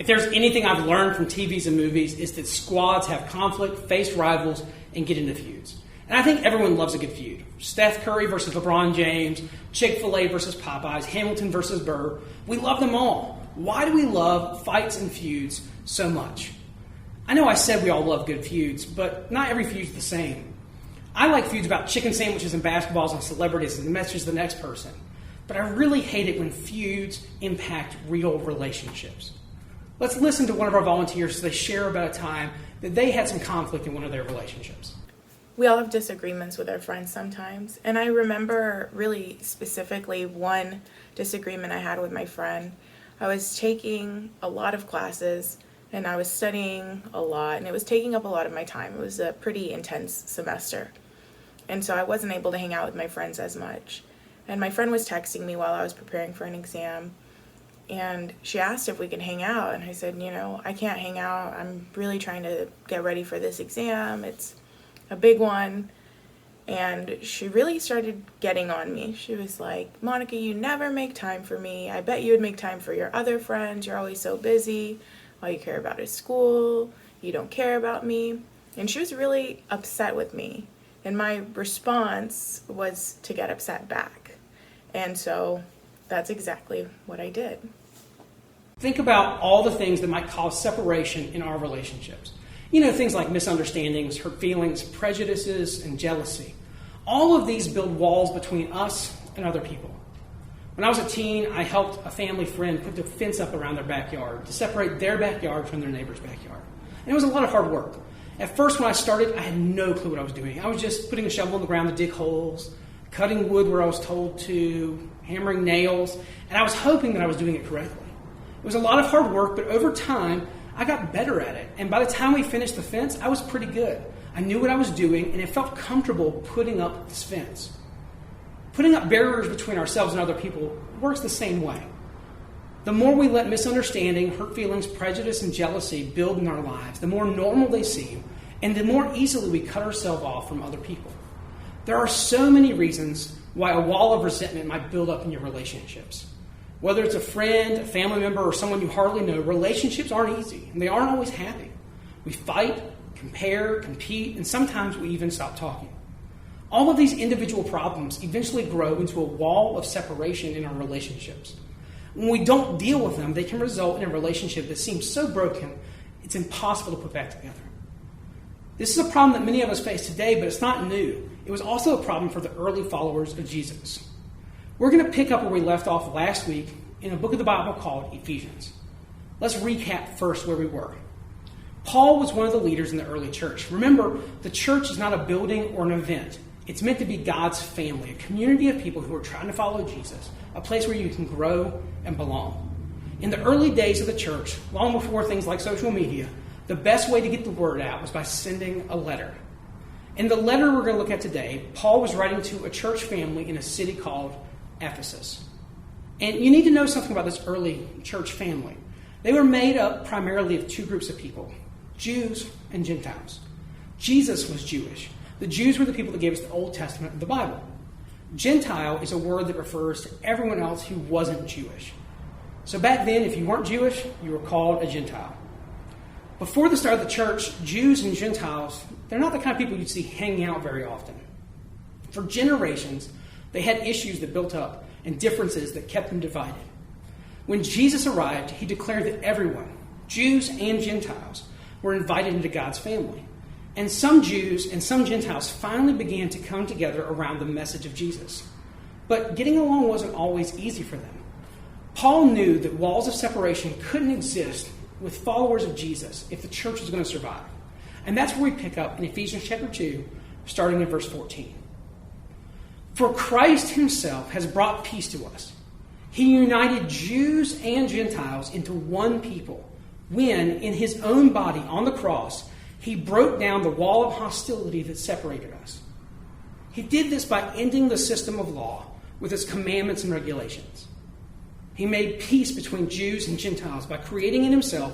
there's anything I've learned from TVs and movies, it's that squads have conflict, face rivals, and get into feuds. And I think everyone loves a good feud. Steph Curry versus LeBron James, Chick-fil-A versus Popeyes, Hamilton versus Burr. We love them all. Why do we love fights and feuds so much? I know I said we all love good feuds, but not every feud's the same. I like feuds about chicken sandwiches and basketballs and celebrities and the message to the next person. But I really hate it when feuds impact real relationships. Let's listen to one of our volunteers as they share about a time that they had some conflict in one of their relationships. We all have disagreements with our friends sometimes. And I remember really specifically one disagreement I had with my friend. I was taking a lot of classes and I was studying a lot and it was taking up a lot of my time. It was a pretty intense semester. And so I wasn't able to hang out with my friends as much. And my friend was texting me while I was preparing for an exam. And she asked if we could hang out. And I said, I can't hang out. I'm really trying to get ready for this exam. It's a big one. And she really started getting on me. She was like, Monica, you never make time for me. I bet you would make time for your other friends. You're always so busy. All you care about is school. You don't care about me. And she was really upset with me. And my response was to get upset back. And so that's exactly what I did. Think about all the things that might cause separation in our relationships. Things like misunderstandings, hurt feelings, prejudices, and jealousy. All of these build walls between us and other people. When I was a teen, I helped a family friend put the fence up around their backyard to separate their backyard from their neighbor's backyard. And it was a lot of hard work. At first, when I started, I had no clue what I was doing. I was just putting a shovel in the ground to dig holes, cutting wood where I was told to, hammering nails, and I was hoping that I was doing it correctly. It was a lot of hard work, but over time, I got better at it. And by the time we finished the fence, I was pretty good. I knew what I was doing, and it felt comfortable putting up this fence. Putting up barriers between ourselves and other people works the same way. The more we let misunderstanding, hurt feelings, prejudice, and jealousy build in our lives, the more normal they seem, and the more easily we cut ourselves off from other people. There are so many reasons why a wall of resentment might build up in your relationships. Whether it's a friend, a family member, or someone you hardly know, relationships aren't easy, and they aren't always happy. We fight, compare, compete, and sometimes we even stop talking. All of these individual problems eventually grow into a wall of separation in our relationships. When we don't deal with them, they can result in a relationship that seems so broken, it's impossible to put back together. This is a problem that many of us face today, but it's not new. It was also a problem for the early followers of Jesus. We're going to pick up where we left off last week in a book of the Bible called Ephesians. Let's recap first where we were. Paul was one of the leaders in the early church. Remember, the church is not a building or an event. It's meant to be God's family, a community of people who are trying to follow Jesus, a place where you can grow and belong. In the early days of the church, long before things like social media, the best way to get the word out was by sending a letter. In the letter we're going to look at today, Paul was writing to a church family in a city called Ephesus. And you need to know something about this early church family. They were made up primarily of two groups of people, Jews and Gentiles. Jesus was Jewish. The Jews were the people that gave us the Old Testament of the Bible. Gentile is a word that refers to everyone else who wasn't Jewish. So back then, if you weren't Jewish, you were called a Gentile. Before the start of the church, Jews and Gentiles, they're not the kind of people you'd see hanging out very often. For generations, they had issues that built up and differences that kept them divided. When Jesus arrived, he declared that everyone, Jews and Gentiles, were invited into God's family. And some Jews and some Gentiles finally began to come together around the message of Jesus. But getting along wasn't always easy for them. Paul knew that walls of separation couldn't exist with followers of Jesus if the church was going to survive. And that's where we pick up in Ephesians chapter 2, starting in verse 14. For Christ himself has brought peace to us. He united Jews and Gentiles into one people when, in his own body on the cross, he broke down the wall of hostility that separated us. He did this by ending the system of law with its commandments and regulations. He made peace between Jews and Gentiles by creating in himself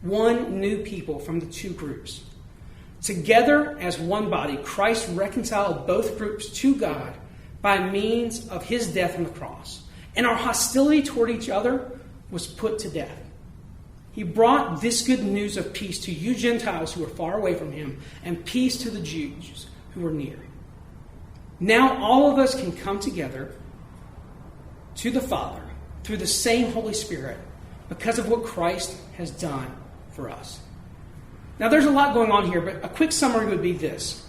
one new people from the two groups. Together as one body, Christ reconciled both groups to God by means of his death on the cross. And our hostility toward each other was put to death. He brought this good news of peace to you Gentiles who were far away from him, and peace to the Jews who were near. Now all of us can come together to the Father through the same Holy Spirit because of what Christ has done for us. Now there's a lot going on here, but a quick summary would be this.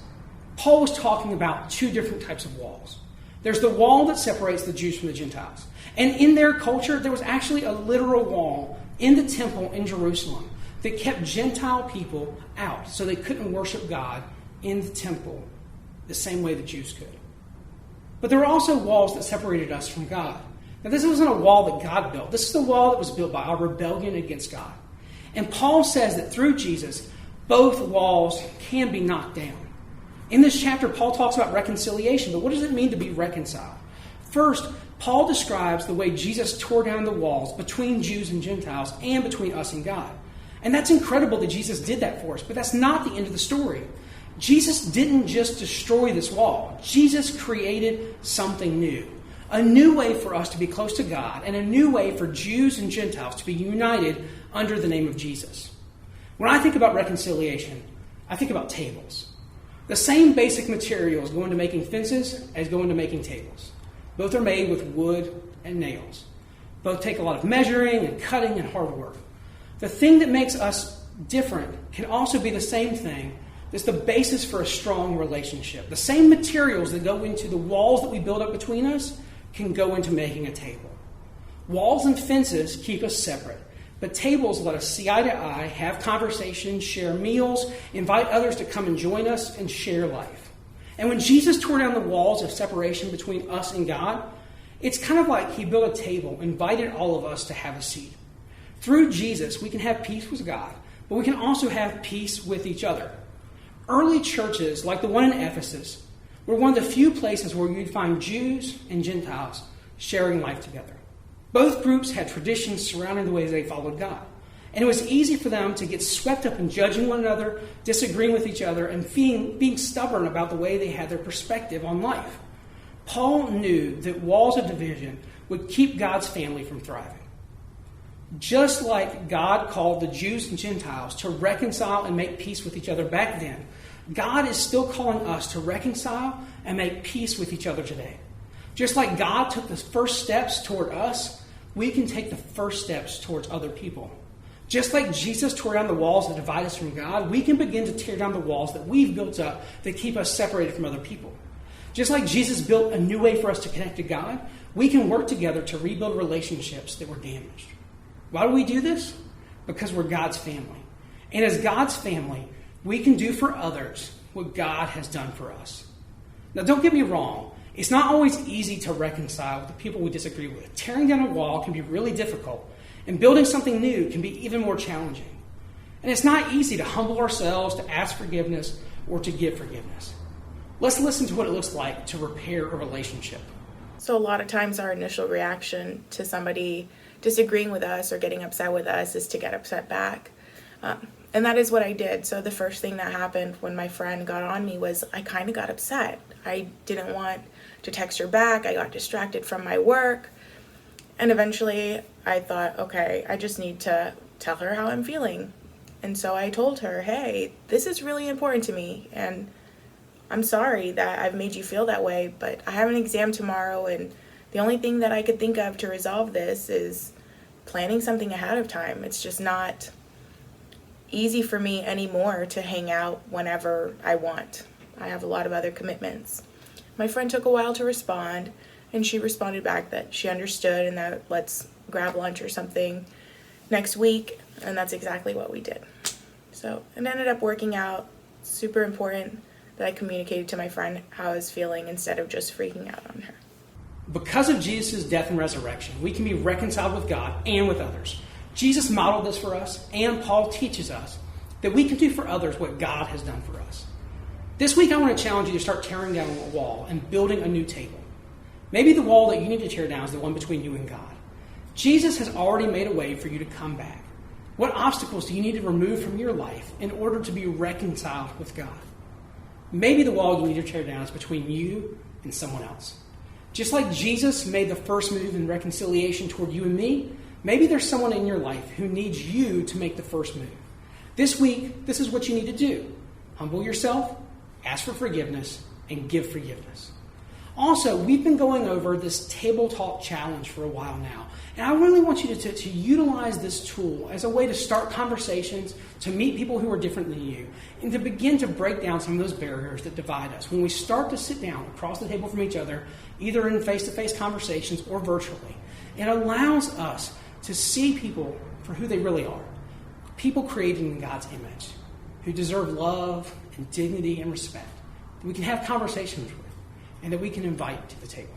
Paul was talking about two different types of walls. There's the wall that separates the Jews from the Gentiles. And in their culture, there was actually a literal wall in the temple in Jerusalem that kept Gentile people out so they couldn't worship God in the temple the same way the Jews could. But there were also walls that separated us from God. Now, this wasn't a wall that God built. This is the wall that was built by our rebellion against God. And Paul says that through Jesus, both walls can be knocked down. In this chapter, Paul talks about reconciliation, but what does it mean to be reconciled? First, Paul describes the way Jesus tore down the walls between Jews and Gentiles and between us and God. And that's incredible that Jesus did that for us, but that's not the end of the story. Jesus didn't just destroy this wall. Jesus created something new. A new way for us to be close to God, and a new way for Jews and Gentiles to be united under the name of Jesus. When I think about reconciliation, I think about tables. The same basic materials go into making fences as go into making tables. Both are made with wood and nails. Both take a lot of measuring and cutting and hard work. The thing that makes us different can also be the same thing that's the basis for a strong relationship. The same materials that go into the walls that we build up between us can go into making a table. Walls and fences keep us separate, but tables let us see eye to eye, have conversations, share meals, invite others to come and join us, and share life. And when Jesus tore down the walls of separation between us and God, it's kind of like he built a table, invited all of us to have a seat. Through Jesus, we can have peace with God, but we can also have peace with each other. Early churches, like the one in Ephesus, were one of the few places where you'd find Jews and Gentiles sharing life together. Both groups had traditions surrounding the ways they followed God. And it was easy for them to get swept up in judging one another, disagreeing with each other, and being stubborn about the way they had their perspective on life. Paul knew that walls of division would keep God's family from thriving. Just like God called the Jews and Gentiles to reconcile and make peace with each other back then, God is still calling us to reconcile and make peace with each other today. Just like God took the first steps toward us, we can take the first steps towards other people. Just like Jesus tore down the walls that divide us from God, we can begin to tear down the walls that we've built up that keep us separated from other people. Just like Jesus built a new way for us to connect to God, we can work together to rebuild relationships that were damaged. Why do we do this? Because we're God's family. And as God's family, we can do for others what God has done for us. Now, don't get me wrong. It's not always easy to reconcile with the people we disagree with. Tearing down a wall can be really difficult, and building something new can be even more challenging. And it's not easy to humble ourselves, to ask forgiveness, or to give forgiveness. Let's listen to what it looks like to repair a relationship. So a lot of times our initial reaction to somebody disagreeing with us or getting upset with us is to get upset back. And that is what I did. So the first thing that happened when my friend got on me was I kind of got upset. I didn't want to text her back. I got distracted from my work. And eventually I thought, okay, I just need to tell her how I'm feeling. And so I told her, hey, this is really important to me. And I'm sorry that I've made you feel that way, but I have an exam tomorrow, and the only thing that I could think of to resolve this is planning something ahead of time. It's just not easy for me anymore to hang out whenever I want. I have a lot of other commitments. My friend took a while to respond, and she responded back that she understood and that let's grab lunch or something next week, and that's exactly what we did. So it ended up working out. Super important that I communicated to my friend how I was feeling instead of just freaking out on her. Because of Jesus' death and resurrection, we can be reconciled with God and with others. Jesus modeled this for us, and Paul teaches us that we can do for others what God has done for us. This week, I want to challenge you to start tearing down a wall and building a new table. Maybe the wall that you need to tear down is the one between you and God. Jesus has already made a way for you to come back. What obstacles do you need to remove from your life in order to be reconciled with God? Maybe the wall you need to tear down is between you and someone else. Just like Jesus made the first move in reconciliation toward you and me, Maybe there's someone in your life who needs you to make the first move. This week, this is what you need to do. Humble yourself, ask for forgiveness, and give forgiveness. Also, we've been going over this table talk challenge for a while now. And I really want you to utilize this tool as a way to start conversations, to meet people who are different than you, and to begin to break down some of those barriers that divide us. When we start to sit down across the table from each other, either in face-to-face conversations or virtually, it allows us to see people for who they really are. People created in God's image, who deserve love and dignity and respect, that we can have conversations with, and that we can invite to the table.